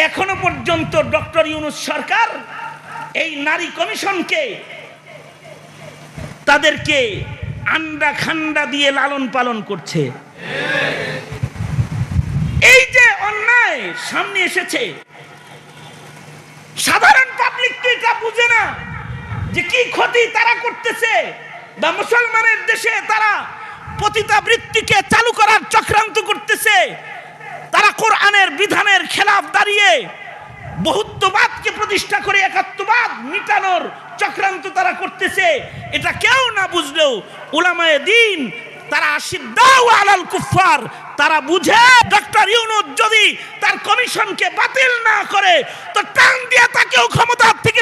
এখনো পর্যন্ত ডক্টর ইউনূস সরকার এই নারী কমিশনকে তাদেরকে আন্ডা খান্ডা দিয়ে লালন পালন করছে। এই যে অন্যায় সামনে এসেছে, সাধারণ পাবলিক তো এটা বুঝে না যে কি ক্ষতি তারা করতেছে, বা মুসলমানের দেশে তারা পতিতাবৃত্তিকে চালু করার চক্রান্ত করতেছে, তারা কোরআনের বিধানের খেলাফ দাঁড়িয়ে বহুত্ববাদকে প্রতিষ্ঠা করে একাত্মবাদ মিটানোর চক্রান্ত তারা করতেছে। এটা কেউ না বুঝলেও উলামায়ে দ্বীন তারা আশিদ্দাউ আলাল কুফফার, তারা বুঝে ডক্টর ইউনূস যদি তার কমিশনকে বাতিল না করে তো টান দিয়ে তাকেও ক্ষমতা থেকে